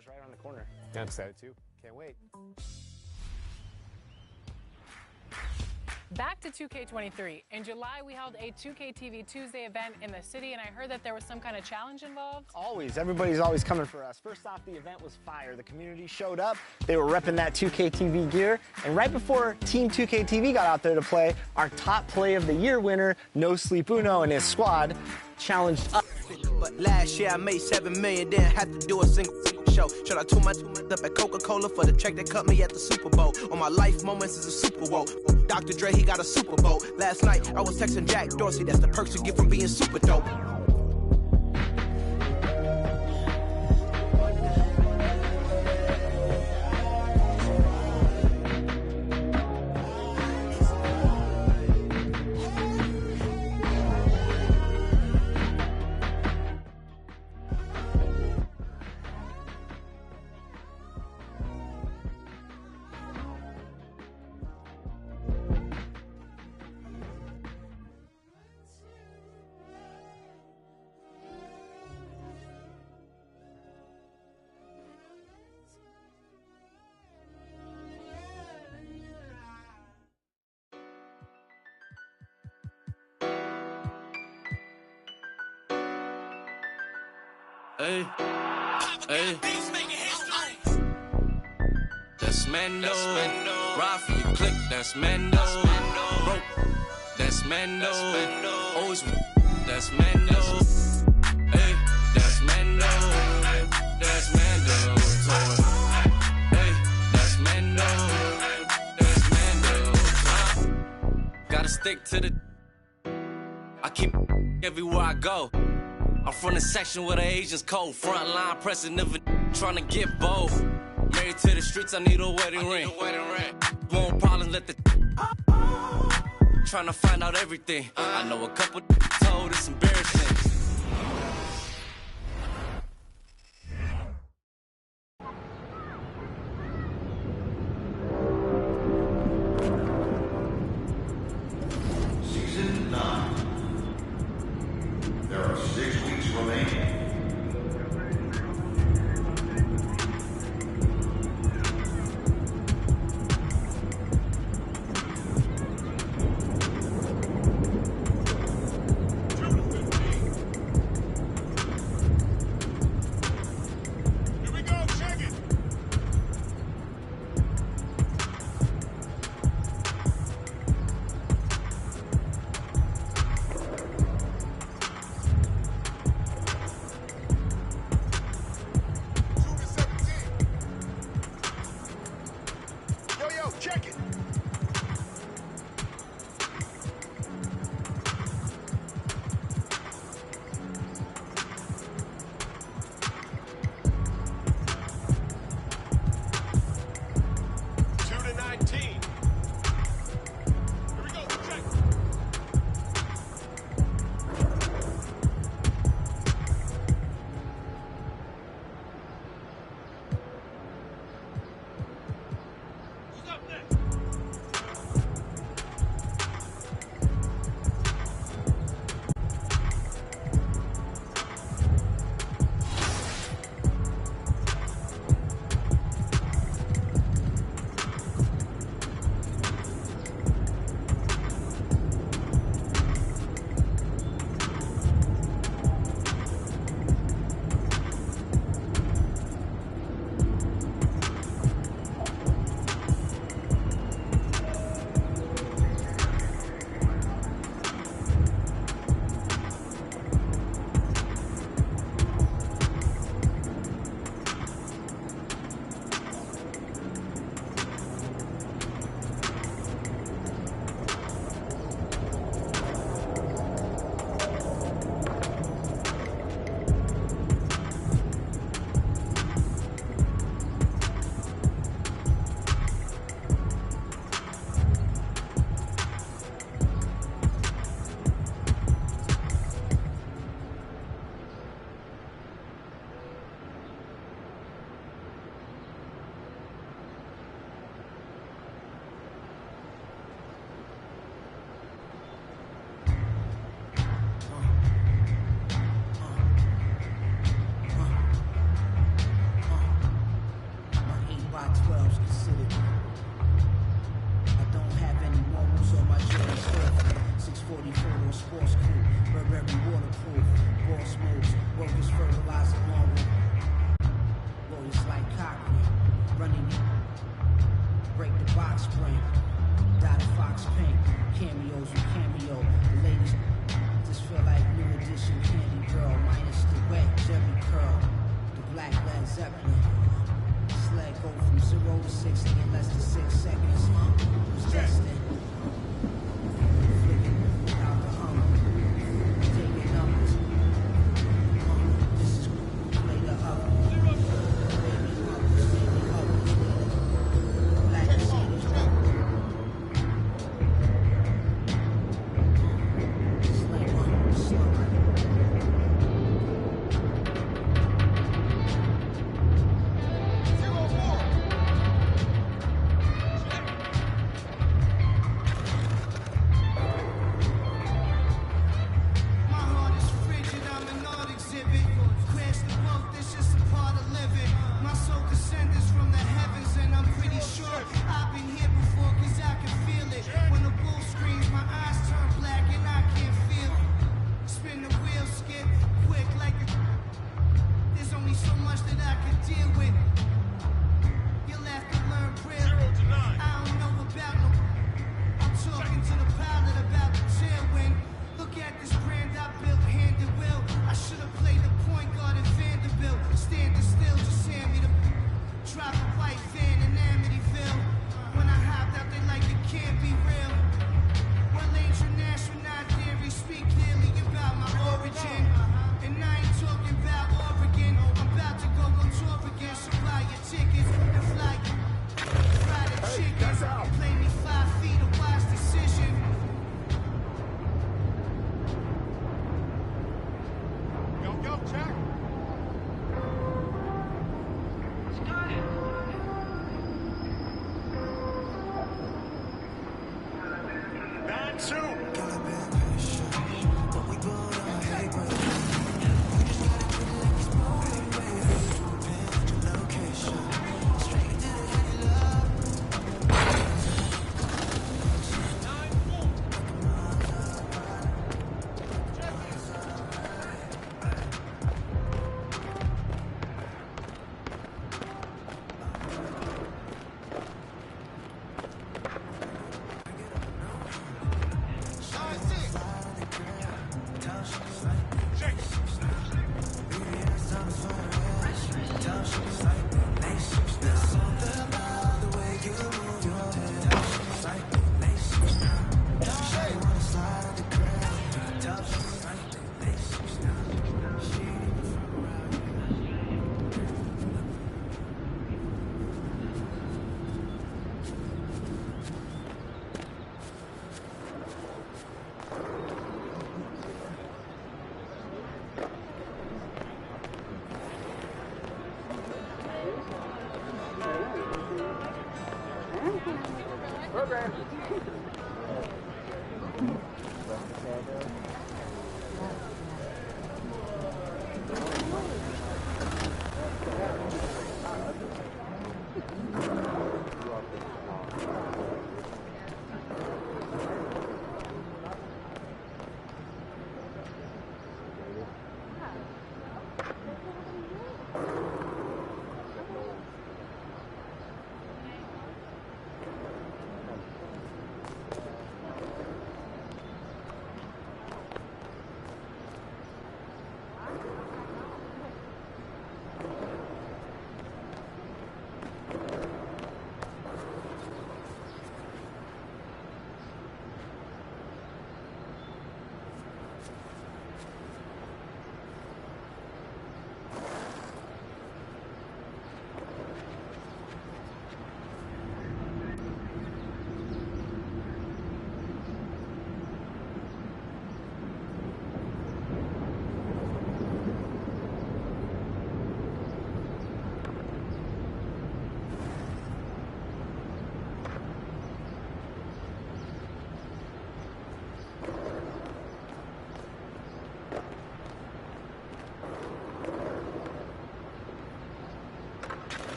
door's right around the corner. I'm excited too. Can't wait. Back to 2K23. In July, we held a 2K TV Tuesday event in the city, and I heard that there was some kind of challenge involved. Always. Everybody's always coming for us. First off, the event was fire. The community showed up. They were repping that 2K TV gear. And right before Team 2K TV got out there to play, our top play of the year winner, No Sleep Uno and his squad, challenged us. But last year I made $7 million, didn't have to do a single show. Should I tune my up at Coca-Cola for the check that cut me at the Super Bowl? On my life moments is a Super Bowl. Dr. Dre, he got a Super Bowl. Last night I was texting Jack Dorsey. That's the perks you get from being super dope. Hey, hey, that's Mando. Ride for your click, that's Mando. Broke, that's Mando. Always, that's Mando. Hey, that's Mando. That's Mando. Hey, that's Mando. That's Mando. Gotta stick to the. I keep everywhere I go. I'm from the section where the Asians cold. Front line pressing, never trying to get both. Married to the streets, I need a wedding ring. Won't problems, let the trying to find out everything. I know a couple told it's embarrassing. Season 9. There are 6 weeks remaining. Sled go from 0 to 60 in less than 6 seconds. Who's destined? Flicking out the hummer. Taking numbers. This is play the up. Baby up. Black Mercedes. Sled one, slow.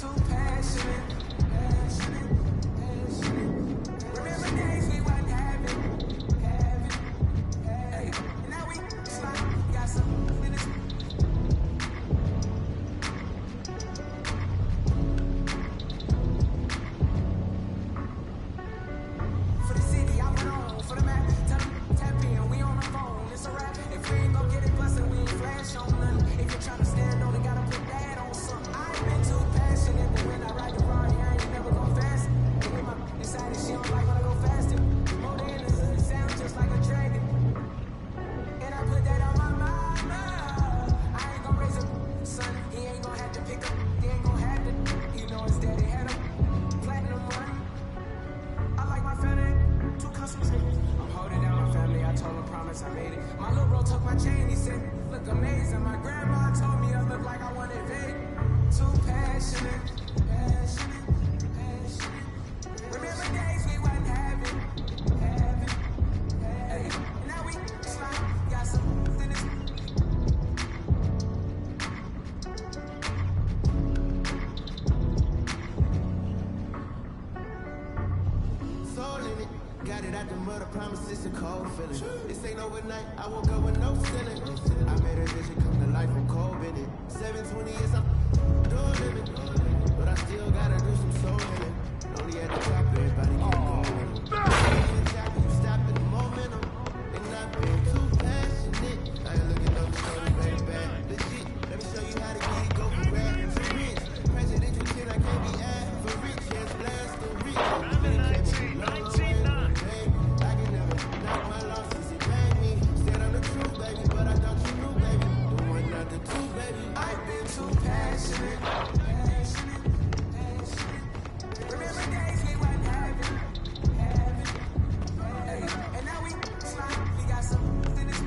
too passionate. Remember days we wasn't having. Hey, and now we slide, got some finish. For the city, I went on. For the map, tell them, tap in, we on the phone. It's a wrap. If we ain't gon' get it bustin', we ain't flash on nothing. If you're tryna stand on it, gotta put that on something. I ain't been too passionate, but when I ride the Rari, I ain't never gon' fast. And when my inside she don't like when I go faster. More than the hood, sound just like a dragon. And I put that on my mama. I ain't gon' raise a son. He ain't gon' have to pick up. He ain't gon' have to. You know his daddy had him platinum money. I like my family. Two customers. I'm holding down my family. I told him promise I made it. My little bro took my chain. He said, look amazing. My grandma told me I look like I wanted vague. Too passionate. Remember days we wasn't having. Hey, now we slide. Got some finish. Soul in it, got it out the mud, I promise it's a cold feeling. This ain't overnight, I woke up with no ceiling. I made a vision come to life, I'm cold in it. 720 years, I'm doing living. But I still gotta do some soul healing. Only at the top, everybody keep going. You stop at the momentum, and not being too passionate. I ain't looking up the story, baby, bad. Legit, let me show you how to get it, go from rap to rich. Presidential shit, I can't be average. Yes, blast the rich. I've been too passionate. Remember days we wasn't having. Hey, and now we slide. We got some finish.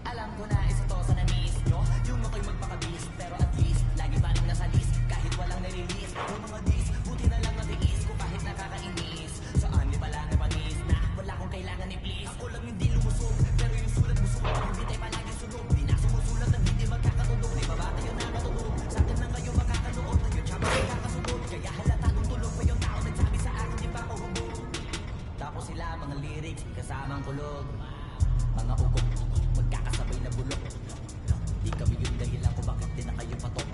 Alam ko na isa to sa naniis nyo. Yung ako'y magpakabis, pero at least lagi pa rin nasa list. Kahit walang nirelease, yung mga dis, buti na lang natiis ko kahit nakakainis. Saan di pala na panis na wala kong kailangan ni please. Ako lang hindi lumusog, pero yung sulat busog. Hindi tayo palagi sunog, di na sumusulat ng hindi magkakatulog. Di ba ba tayo nakatulog? Sa akin lang kayo makakanood na yun siya magkakasunod. Kaya halata nung tulog pa yung tao nagsabi sa akin di pa ako hubog. Tapos sila mga lyrics, kasamang kulog. Mga ugok, magkakasabay na bulok. Di kami yung dahilan kung bakit din na kayo patok.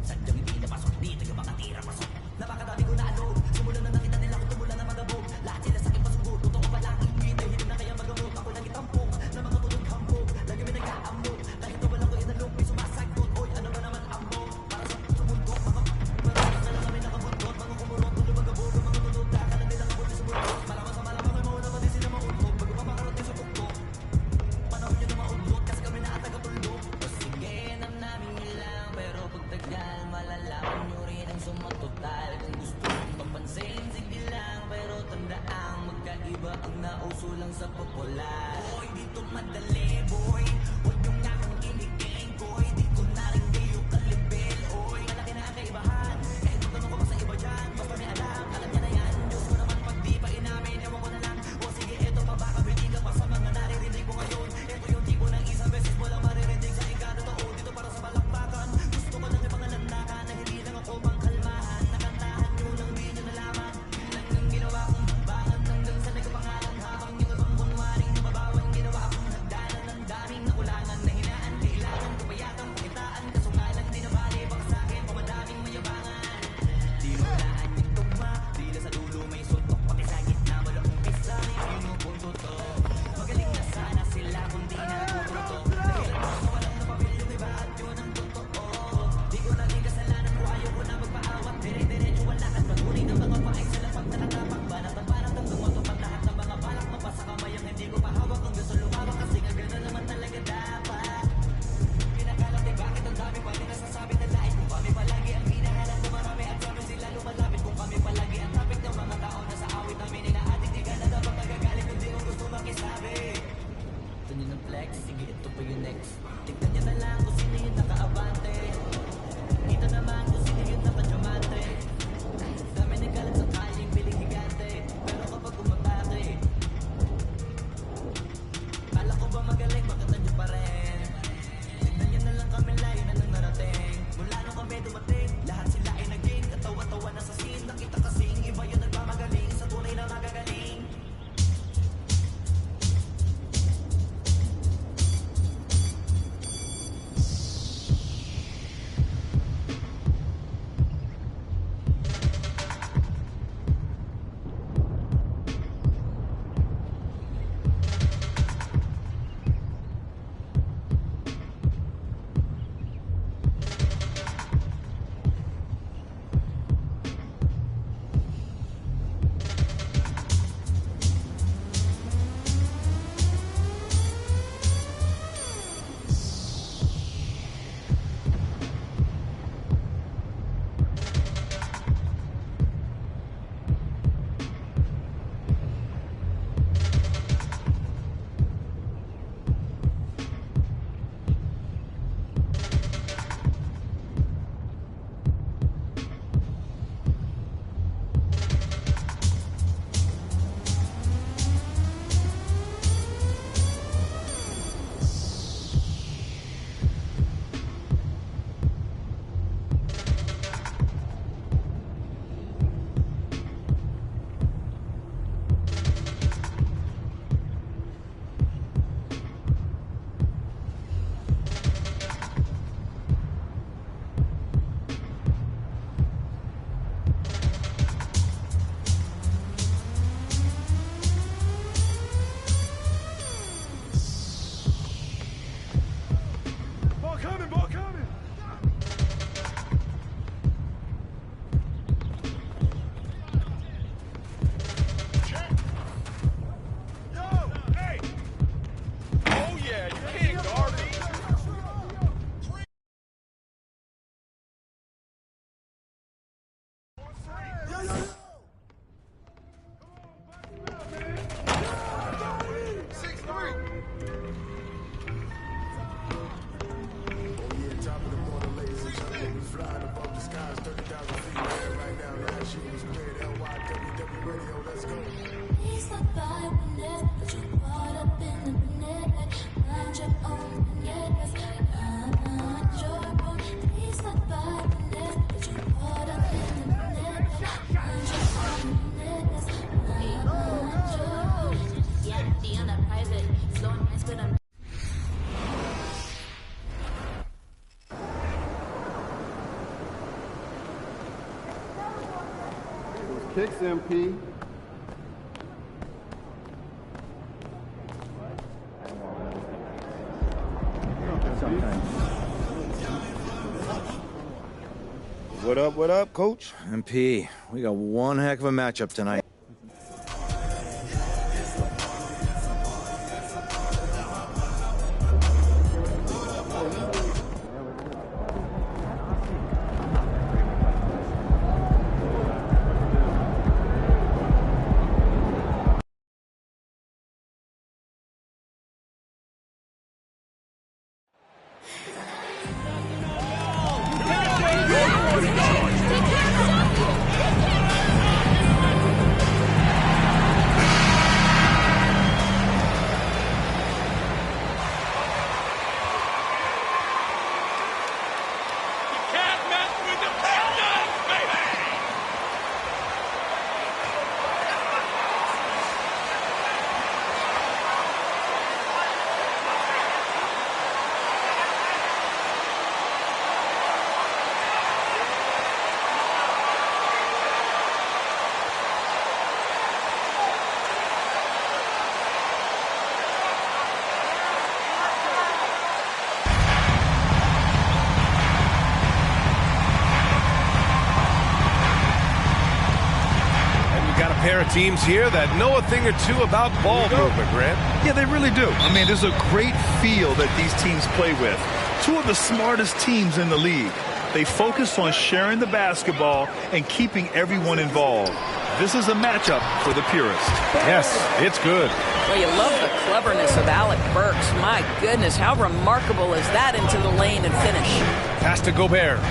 Sadyang hindi napasok, di tayo makatira pasok. Napakadami ko na alog, simulan na nakita nila kung tumula na magabog. Lahat sila sa akin pasugod, totoo pa lang hindi. Dahil na kaya magamot, ako lang itampok. Na mga tulog hambog, lagi may nag-aamok. Kahit na walang ko inalog, may sumasagot. Oy, ano ba naman ambog? Para sa sumundok, mga marami na lang kami nakabundot. Mga kumulot, tuloy magabog, mga tulog. Daka na nilang kabunti sumundok. Malaman sa malamang ay mauna pa din sila mauntok. Bago pa makarating sa tuktok. Panahon nyo na mauntot kasi kami na taga-tuldok. O sige, namnamin nyo lang. Pero pag tagal, malalaman nyo rin ang sumatotal. Kung gusto nyo mapansin, sige lang. Pero tandaang magkaiba ang nauso lang sa popular. Boy, dito madali, boy. Huwag nyo nga akong kinikeng, boy. Di ko na rin kayo kalibel, oy. Malaki na ang kaibahan. Kahit magtanong ko pa sa iba dyan, basta may alam. Alam niya na yan, Diyos ko naman pag di pa inamin. Ewan ko na lang, o sige, eto pa baka bitin ka pa sa mga naririnig ko ngayon. Ito yung tipo ng isang beses mo lang maririnig sa ikano totoo. Dito para sa balakbakan, gusto ko lang ipangalandakan na hindi lang ako pangkalmahan. Nakantahan nyo nang di nyo nalaman. Yun lang ang ginawa kong bakbakan hanggang sa nagkapangalan. Habang yung ibang kunwaring mababaw ang ginawa akong hagdanan ng daming nakulangan. Flying above the skies, 30,000 feet in the air right now. Last year was great. LYWW radio, let's go. He's not by minute, but you're caught up in the minute. Mind your own minute. He's not by minute, but you're caught up in the minute. Mind your own minute. Yeah, the on a private, slow and nice, but I'm. Kicks, MP. What up, Coach? MP, we got one heck of a matchup tonight. Pair of teams here that know a thing or two about ball movement, Grant. Yeah, they really do. I mean, there's a great feel that these teams play with. Two of the smartest teams in the league. They focus on sharing the basketball and keeping everyone involved. This is a matchup for the purist. Yes, it's good. Well, you love the cleverness of Alec Burks. My goodness, how remarkable is that into the lane and finish? Pass to Gobert.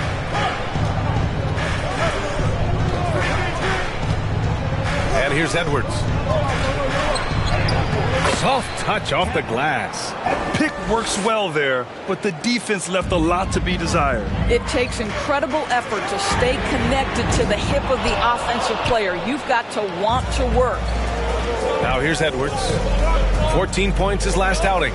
And here's Edwards. Soft touch off the glass. Pick works well there, but the defense left a lot to be desired. It takes incredible effort to stay connected to the hip of the offensive player. You've got to want to work. Now here's Edwards. 14 points his last outing.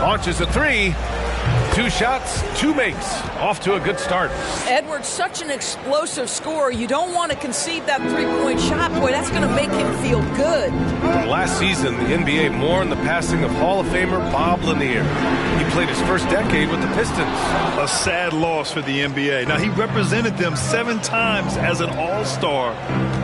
Launches a three. 2 shots, 2 makes. Off to a good start. Edwards, such an explosive scorer. You don't want to concede that three-point shot. Boy, that's going to make him feel good. Last season, the NBA mourned the passing of Hall of Famer Bob Lanier. He played his first decade with the Pistons. A sad loss for the NBA. Now, he represented them 7 times as an all-star.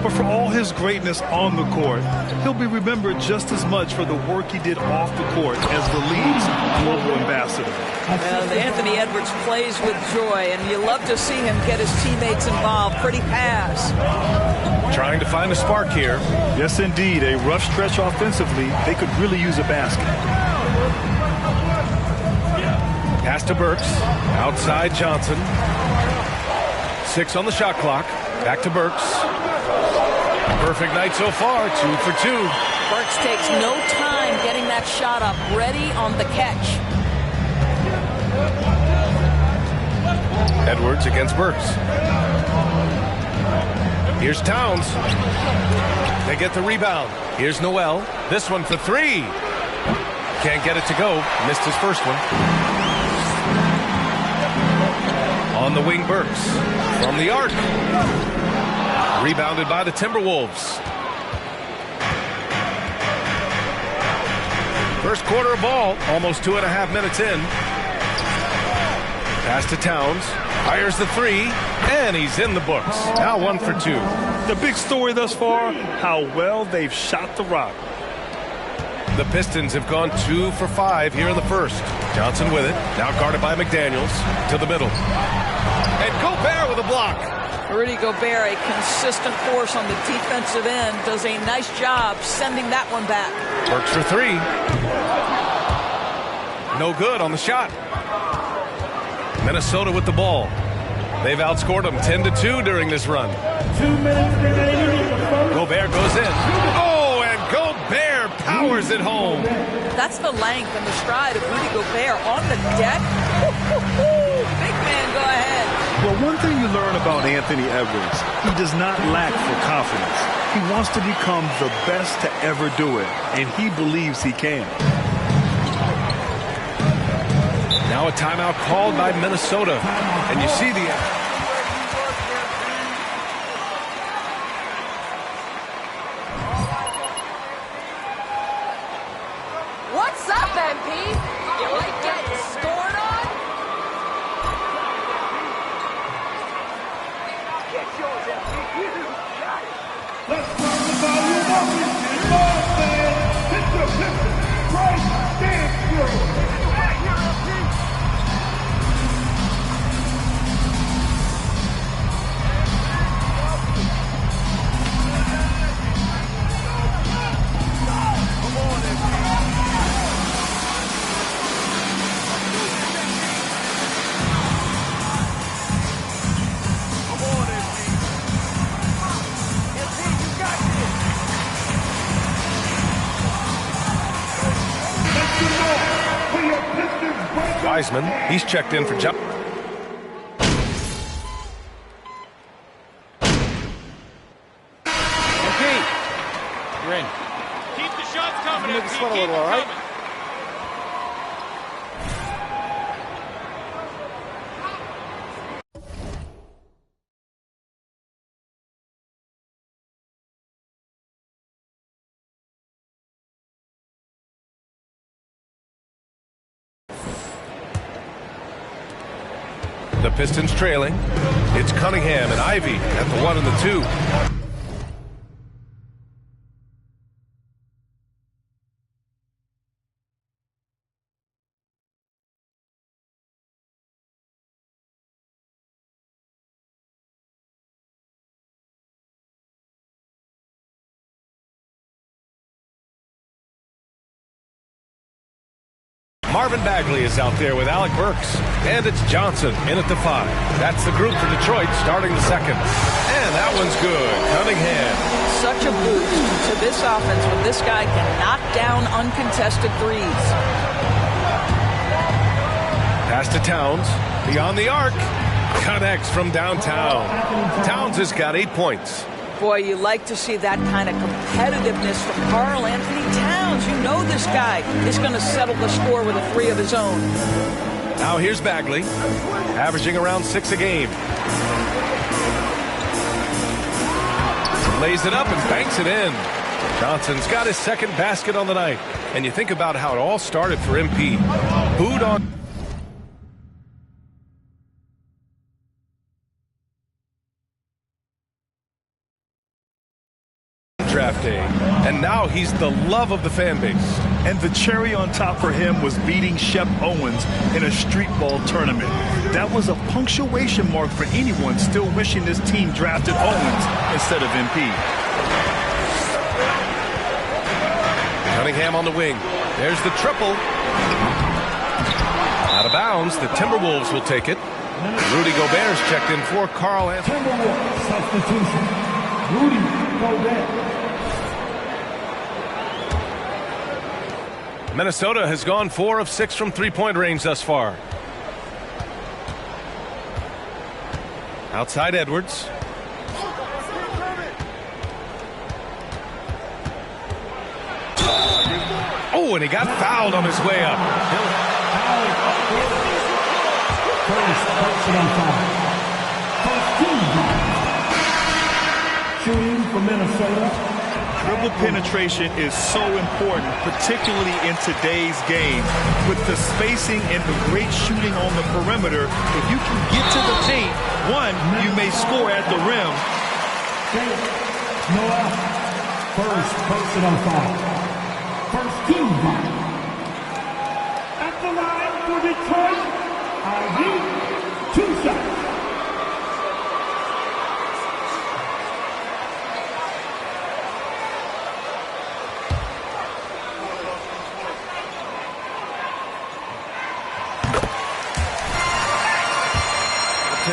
But for all his greatness on the court, he'll be remembered just as much for the work he did off the court as the league's global ambassador. Anthony Edwards plays with joy, and you love to see him get his teammates involved. Pretty pass. Trying to find a spark here. Yes, indeed. A rough stretch offensively. They could really use a basket. Pass to Burks. Outside Johnson. 6 on the shot clock. Back to Burks. Perfect night so far. 2 for 2. Burks takes no time getting that shot up. Ready on the catch. Edwards against Burks. Here's Towns. They get the rebound. Here's Noel. This one for 3. Can't get it to go. Missed his first one. On the wing, Burks. From the arc. Rebounded by the Timberwolves. First quarter of ball. Almost 2.5 minutes in. Pass to Towns. Fires the 3, and he's in the books. Now 1 for 2. The big story thus far, how well they've shot the rock. The Pistons have gone 2 for 5 here in the first. Johnson with it. Now guarded by McDaniels. To the middle. And Gobert with a block. Rudy Gobert, a consistent force on the defensive end, does a nice job sending that one back. Works for three. No good on the shot. Minnesota with the ball. They've outscored them 10-2 during this run. 2 minutes remaining. Gobert goes in. Oh, and Gobert powers it home. That's the length and the stride of Rudy Gobert on the deck. Big man, go ahead. Well, one thing you learn about Anthony Edwards, he does not lack for confidence. He wants to become the best to ever do it, and he believes he can. Now a timeout called by Minnesota. And you see the... What's up, MP? You like getting scored on? Get yours, MP. You got it. Let's turn the volume up. Ball fans, hit the Pistons. Right, dance through. Wiseman, he's checked in for John. Okay, you're in. Keep the shots coming. Make us sweat a little, all right? The Pistons trailing. It's Cunningham and Ivy at the 1 and the 2. Marvin Bagley is out there with Alec Burks. And it's Johnson in at the 5. That's the group for Detroit starting the second. And that one's good. Cunningham. Such a boost to this offense when this guy can knock down uncontested threes. Pass to Towns. Beyond the arc. Connects from downtown. Towns has got 8 points. Boy, you like to see that kind of competitiveness from Karl Anthony Towns. You know this guy is going to settle the score with a 3 of his own. Now here's Bagley, averaging around 6 a game. Lays it up and banks it in. Johnson's got his second basket on the night. And you think about how it all started for MP. Booed on... draft day, and now he's the love of the fan base. And the cherry on top for him was beating Shep Owens in a street ball tournament. That was a punctuation mark for anyone still wishing this team drafted Owens instead of MP. Cunningham on the wing. There's the triple. Out of bounds. The Timberwolves will take it. Rudy Gobert's checked in for Karl Anthony. Timberwolves substitution. Rudy Gobert. Minnesota has gone 4 of 6 from three-point range thus far. Outside Edwards. Oh, and he got fouled on his way up. Shooting for Minnesota. Dribble penetration is so important, particularly in today's game. With the spacing and the great shooting on the perimeter, if you can get to the paint, one, you may score at the rim. Noah, first person on foul. First team foul. At the line for Detroit, Ivy, 2 shots.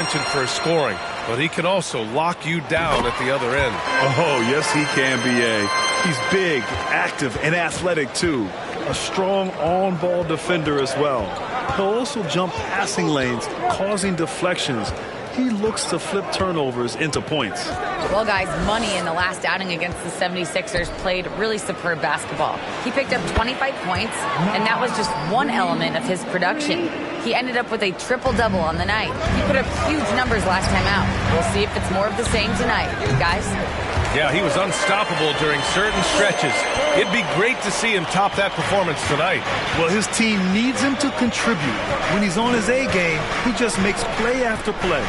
attention for scoring, but he can also lock you down at the other end. Oh, yes, he can, B.A. He's big, active, and athletic, too. A strong on-ball defender as well. He'll also jump passing lanes, causing deflections. He looks to flip turnovers into points. Well, guys, Money in the last outing against the 76ers played really superb basketball. He picked up 25 points, and that was just one element of his production. He ended up with a triple-double on the night. He put up huge numbers last time out. We'll see if it's more of the same tonight. Guys? Yeah, he was unstoppable during certain stretches. It'd be great to see him top that performance tonight. Well, his team needs him to contribute. When he's on his A game, he just makes play after play.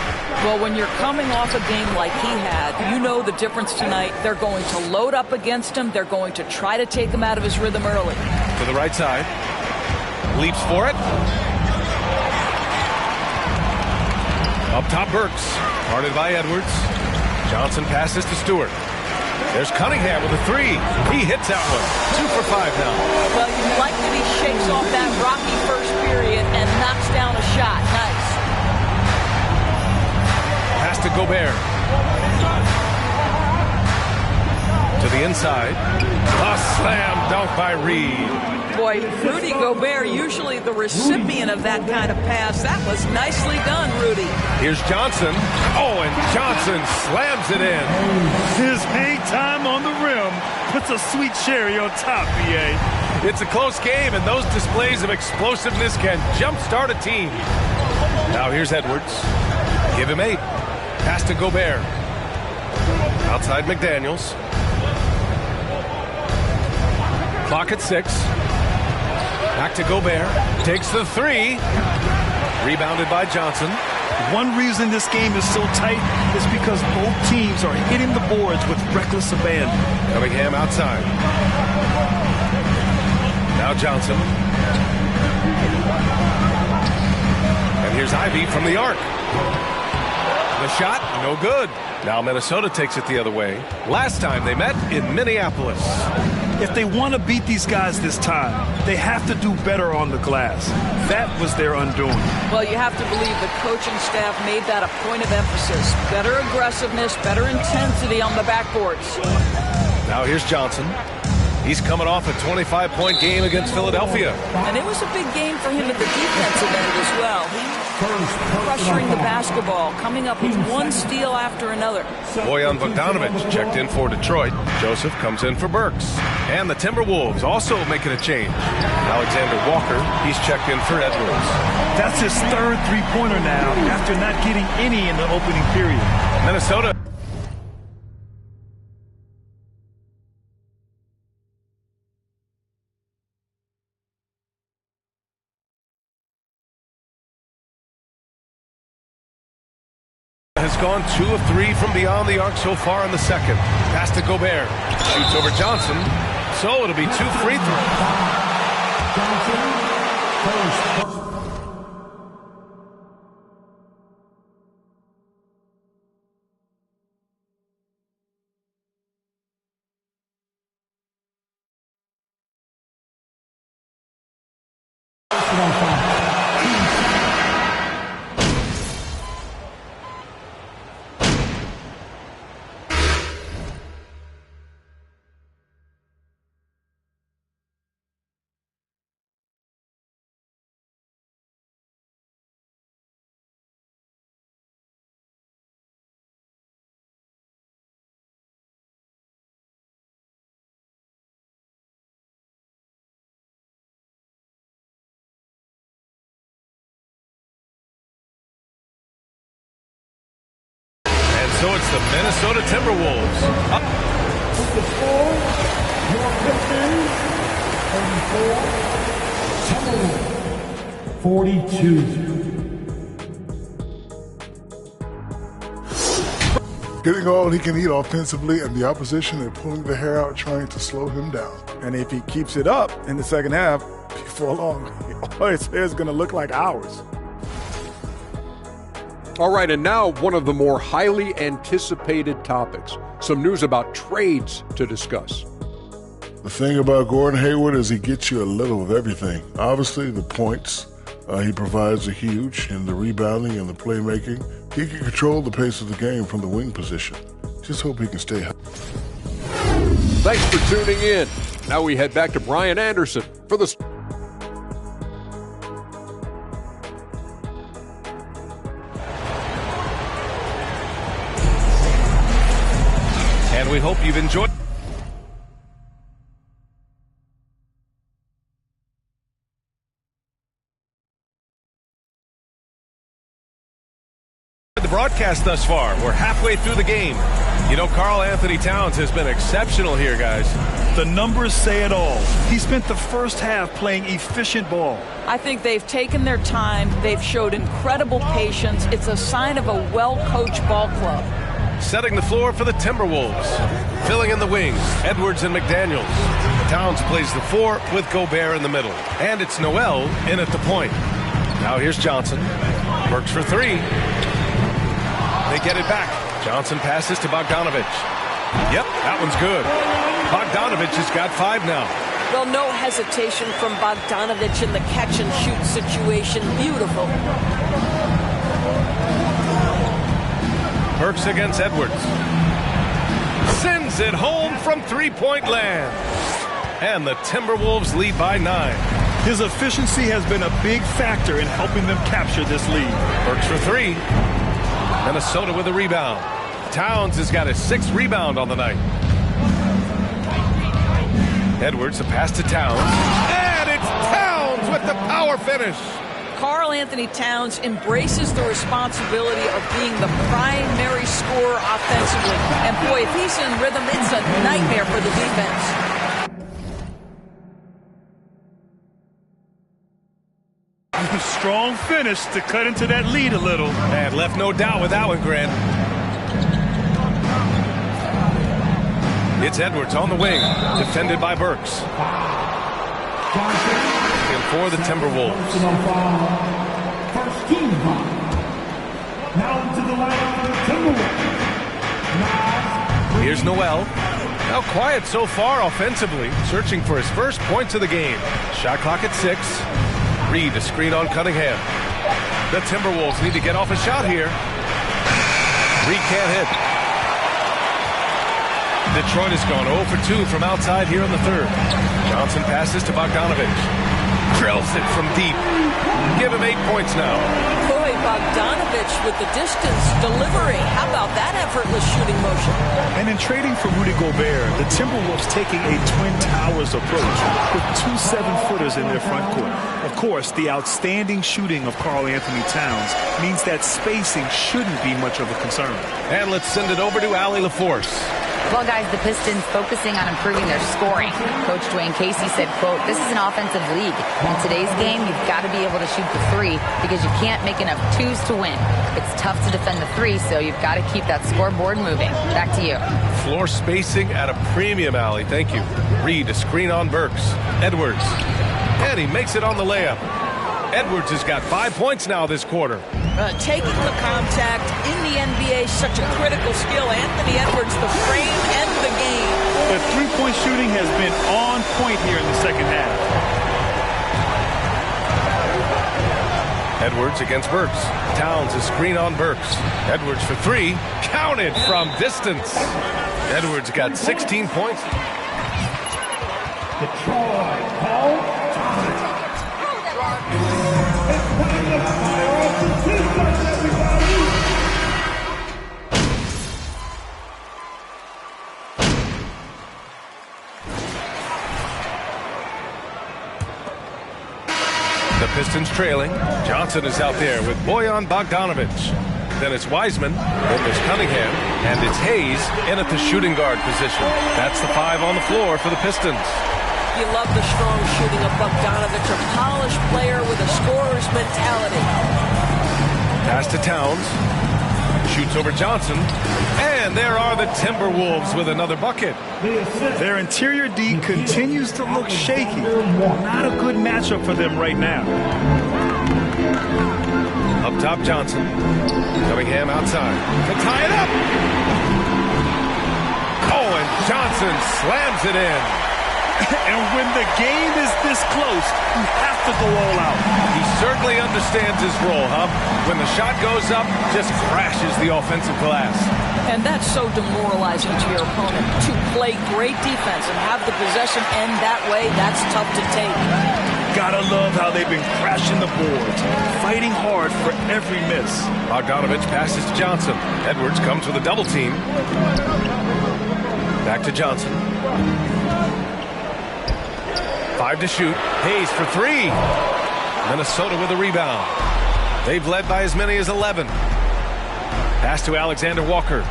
Well, when you're coming off a game like he had, you know the difference tonight. They're going to load up against him. They're going to try to take him out of his rhythm early. To the right side. Leaps for it. Up top, Burks. Guarded by Edwards. Johnson passes to Stewart. There's Cunningham with a three. He hits that one. 2 for 5 now. Well, you like that he shakes off that rocky first period and knocks down a shot. Nice. Pass to Gobert. To the inside. A slam dunk by Reed. Boy, Rudy Gobert, usually the recipient of that kind of pass. That was nicely done, Rudy. Here's Johnson. Oh, and Johnson slams it in. His hang time on the rim puts a sweet cherry on top, B.A. It's a close game, and those displays of explosiveness can jumpstart a team. Now here's Edwards. Give him 8. Pass to Gobert. Outside McDaniels. Clock at 6. Back to Gobert. Takes the 3. Rebounded by Johnson. One reason this game is so tight is because both teams are hitting the boards with reckless abandon. Cunningham outside. Now Johnson. And here's Ivy from the arc. The shot, no good. Now Minnesota takes it the other way. Last time they met in Minneapolis. If they want to beat these guys this time, they have to do better on the glass. That was their undoing. Well, you have to believe the coaching staff made that a point of emphasis. Better aggressiveness, better intensity on the backboards. Now here's Johnson. He's coming off a 25-point game against Philadelphia. And it was a big game for him at the defensive end as well. Pressuring the basketball, coming up with one steal after another. Bojan Bogdanovic checked in for Detroit. Joseph comes in for Burks. And the Timberwolves also making a change. Alexander Walker, he's checked in for Edwards. That's his third three-pointer now after not getting any in the opening period. Minnesota. Has gone 2 of 3 from beyond the arc so far in the second. Pass to Gobert. Shoots over Johnson. So it'll be 2 free throws. So it's the Minnesota Timberwolves. The score, your Pistons, 34, 42. Getting all he can eat offensively, and the opposition are pulling the hair out trying to slow him down. And if he keeps it up in the second half, before long, his hair is going to look like ours. All right, and now one of the more highly anticipated topics. Some news about trades to discuss. The thing about Gordon Hayward is he gets you a little of everything. Obviously, the points he provides are huge, and the rebounding and the playmaking. He can control the pace of the game from the wing position. Just hope he can stay healthy. Thanks for tuning in. Now we head back to Brian Anderson for the... And we hope you've enjoyed the broadcast thus far. We're halfway through the game. You know, Karl Anthony Towns has been exceptional here, guys. The numbers say it all. He spent the first half playing efficient ball. I think they've taken their time. They've showed incredible patience. It's a sign of a well-coached ball club. Setting the floor for the Timberwolves. Filling in the wings, Edwards and McDaniels. Towns plays the 4 with Gobert in the middle. And it's Noel in at the point. Now here's Johnson. Works for 3. They get it back. Johnson passes to Bogdanovich. Yep, that one's good. Bogdanovich has got 5 now. Well, no hesitation from Bogdanovich in the catch-and-shoot situation. Beautiful. Burks against Edwards. Sends it home from three-point land. And the Timberwolves lead by 9. His efficiency has been a big factor in helping them capture this lead. Burks for 3. Minnesota with a rebound. Towns has got his 6th rebound on the night. Edwards, a pass to Towns. And it's Towns with the power finish. Karl Anthony Towns embraces the responsibility of being the primary scorer offensively. And boy, if he's in rhythm, it's a nightmare for the defense. Strong finish to cut into that lead a little. And left no doubt with that one, Grant. It's Edwards on the wing, defended by Burks. And for the Timberwolves. First team foul. Now to the line for the Timberwolves. Here's Noel. Now quiet so far offensively, searching for his first points of the game. Shot clock at 6. Reed, a screen on Cunningham. The Timberwolves need to get off a shot here. Reed can't hit. Detroit has gone 0 for 2 from outside here in the 3rd. Johnson passes to Bogdanovich. Drills it from deep. Give him 8 points now. Boy, Bogdanovich with the distance delivery. How about that effortless shooting motion? And in trading for Rudy Gobert, the Timberwolves taking a Twin Towers approach with 2 7-footers in their front court. Of course, the outstanding shooting of Karl Anthony Towns means that spacing shouldn't be much of a concern. And let's send it over to Allie LaForce. Well, guys, the Pistons focusing on improving their scoring. Coach Dwayne Casey said, quote, "This is an offensive league. In today's game, you've got to be able to shoot the 3 because you can't make enough 2s to win. It's tough to defend the 3, so you've got to keep that scoreboard moving." Back to you. Floor spacing at a premium, Allie. Thank you. Reed, a screen on Burks. Edwards. And he makes it on the layup. Edwards has got 5 points now this quarter. Taking the contact in the NBA, such a critical skill. Anthony Edwards, the frame and the game. The three-point shooting has been on point here in the second half. Edwards against Burks. Towns a screen on Burks. Edwards for 3. Counted from distance. Edwards got 16 points. Detroit, Paul Thomas. It's putting the fire off the Pistons, everybody. The Pistons trailing. Johnson is out there with Bojan Bogdanovich. Then it's Wiseman, then there's Cunningham, and it's Hayes in at the shooting guard position. That's the 5 on the floor for the Pistons. You love the strong shooting of Bogdanovich, a polished player with a scorer's mentality. Pass to Towns. Shoots over Johnson. And there are the Timberwolves with another bucket. Their interior D continues to look shaky. Not a good matchup for them right now. Up top, Johnson. Cunningham outside to tie it up. Oh, and Johnson slams it in. And when the game is this close, you have to go all out. He certainly understands his role, huh? When the shot goes up, just crashes the offensive glass. And that's so demoralizing to your opponent. To play great defense and have the possession end that way, that's tough to take. Gotta love how they've been crashing the boards, fighting hard for every miss. Bogdanovich passes to Johnson. Edwards comes with a double team. Back to Johnson. 5 to shoot. Hayes for 3. Minnesota with a rebound. They've led by as many as 11. Pass to Alexander Walker.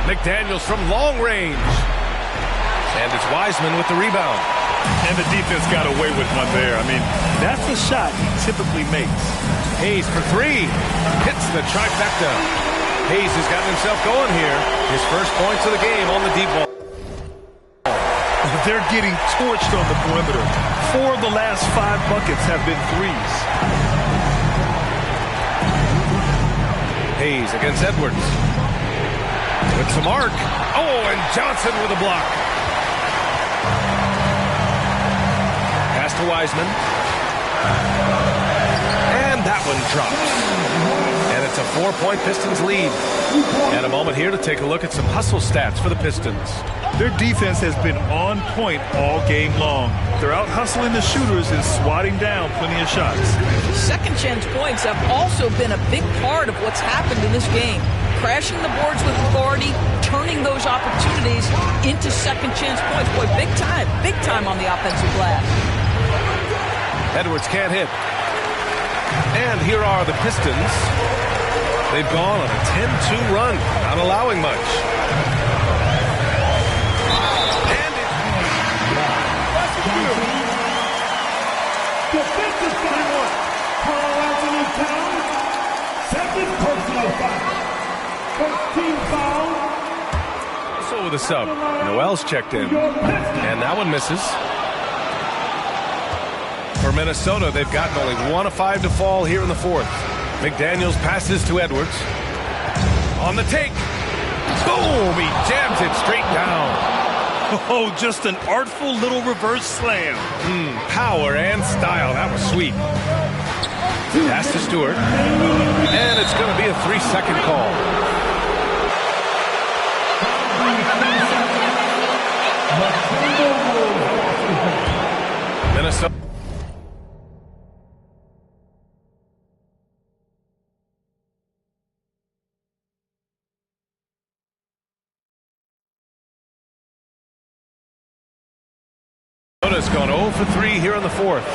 McDaniels from long range. And it's Wiseman with the rebound. And the defense got away with one there. I mean, that's the shot he typically makes. Hayes for 3. Hits the trifecta. Hayes has gotten himself going here. His first points of the game on the deep ball. They're getting torched on the perimeter. 4 of the last 5 buckets have been threes. Hayes against Edwards. With some arc. Oh, and Johnson with a block. Pass to Wiseman. And that one drops. And it's a 4-point Pistons lead. And a moment here to take a look at some hustle stats for the Pistons. Their defense has been on point all game long. They're out hustling the shooters and swatting down plenty of shots. Second chance points have also been a big part of what's happened in this game. Crashing the boards with authority, turning those opportunities into second chance points. Boy, big time on the offensive glass. Edwards can't hit. And here are the Pistons. They've gone on a 10-2 run, not allowing much. Defensive foul. Carl Anthony Towns. Second personal foul. First team foul. Also with a sub. Noel's checked in. And that one misses. For Minnesota, they've gotten only 1 of 5 to fall here in the 4th. McDaniels passes to Edwards. On the take. Boom! He jams it straight down. Oh, just an artful little reverse slam. Power and style. That was sweet. Pass to Stewart. And it's going to be a 3-second call. Minnesota. Minnesota's gone 0 for 3 here in the 4th.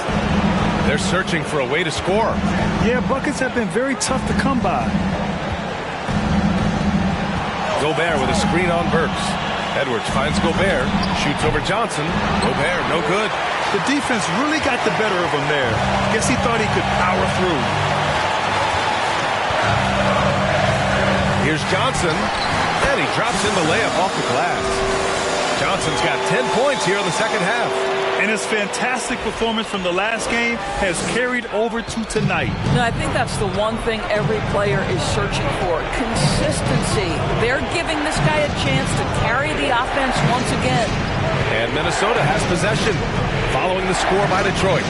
They're searching for a way to score. Yeah, buckets have been very tough to come by. Gobert with a screen on Burks. Edwards finds Gobert, shoots over Johnson. Gobert, no good. The defense really got the better of him there. Guess he thought he could power through. Here's Johnson, and he drops in the layup off the glass. Johnson's got 10 points here in the second half. And his fantastic performance from the last game has carried over to tonight. No, I think that's the one thing every player is searching for. Consistency. They're giving this guy a chance to carry the offense once again. And Minnesota has possession, following the score by Detroit.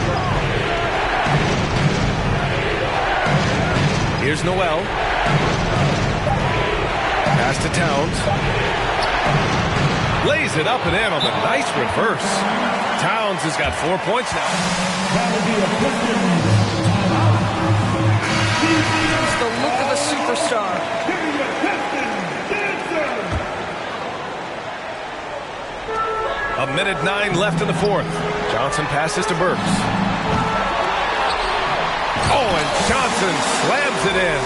Here's Noel. Pass to Towns. Lays it up and in on the nice reverse. Towns has got 4 points now. It's the look of a superstar. A minute 9 left in the 4th. Johnson passes to Burks. Oh, and Johnson slams it in.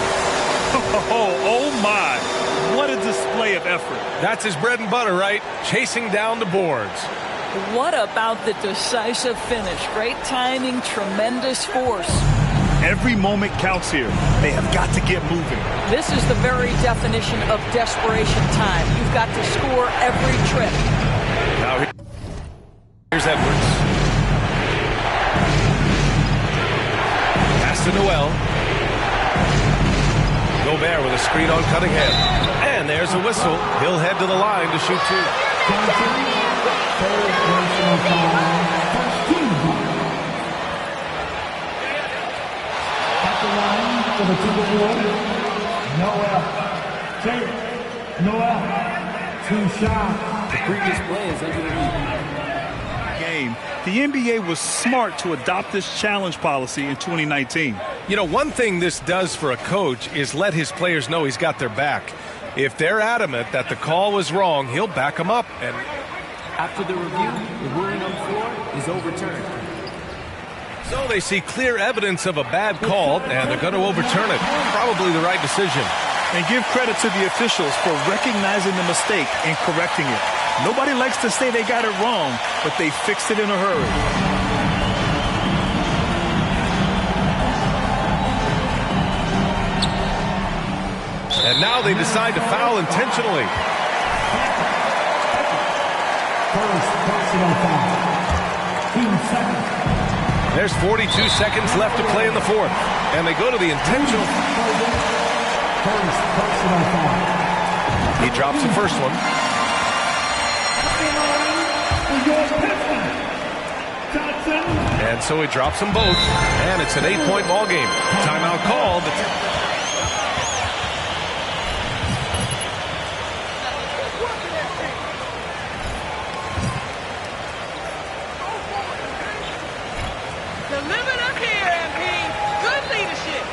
Oh my. What a display of effort. That's his bread and butter, right? Chasing down the boards. What about the decisive finish? Great timing, tremendous force. Every moment counts here. They have got to get moving. This is the very definition of desperation time. You've got to score every trip. Now here's Edwards. Pass to Noel. Gobert with a screen on Cunningham. And there's a whistle. He'll head to the line to shoot 2. Third personal foul. First team foul. At the line for the Timberwolves, Noel. 2 shots. The previous play is under the lead. Game. The NBA was smart to adopt this challenge policy in 2019. You know, one thing this does for a coach is let his players know he's got their back. If they're adamant that the call was wrong, he'll back them up. And After the review, the ruling on the floor is overturned. so they see clear evidence of a bad call, and they're going to overturn it. Probably the right decision. And give credit to the officials for recognizing the mistake and correcting it. Nobody likes to say they got it wrong, but they fixed it in a hurry. And now they decide to foul intentionally. First personal foul. Team 7. There's 42 seconds left to play in the fourth, and they go to the intentional. First personal foul. He drops the first one. And so he drops them both, and it's an 8-point ball game. Timeout called. Now live it up here, MP. Good leadership.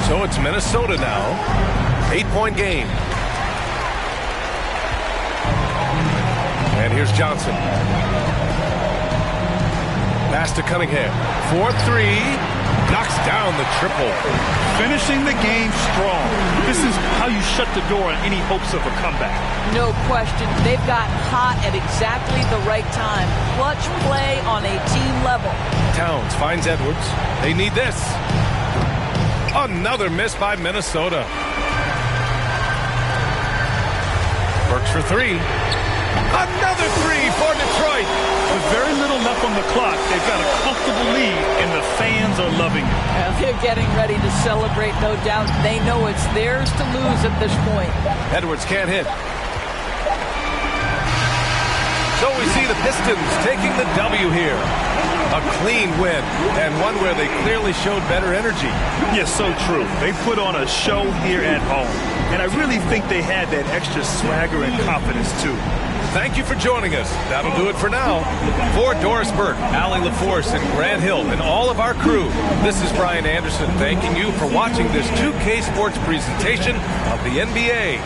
So it's Minnesota now. 8-point game. And here's Johnson. Pass to Cunningham. 4-3. Knocks down the triple. Finishing the game strong. This is how you shut the door on any hopes of a comeback. No question. They've got hot at exactly the right time. Clutch play on a team level. Towns finds Edwards. They need this. Another miss by Minnesota. Works for 3. Another 3 for Detroit. With very little left on the clock, they've got a comfortable lead, and the fans are loving it. They're getting ready to celebrate, no doubt. They know it's theirs to lose at this point. Edwards can't hit. So we see the Pistons taking the W here. A clean win, and one where they clearly showed better energy. Yes, so true. They put on a show here at home, and I really think they had that extra swagger and confidence, too. Thank you for joining us. That'll do it for now. For Doris Burke, Allie LaForce, and Grant Hill, and all of our crew, this is Brian Anderson thanking you for watching this 2K Sports presentation of the NBA.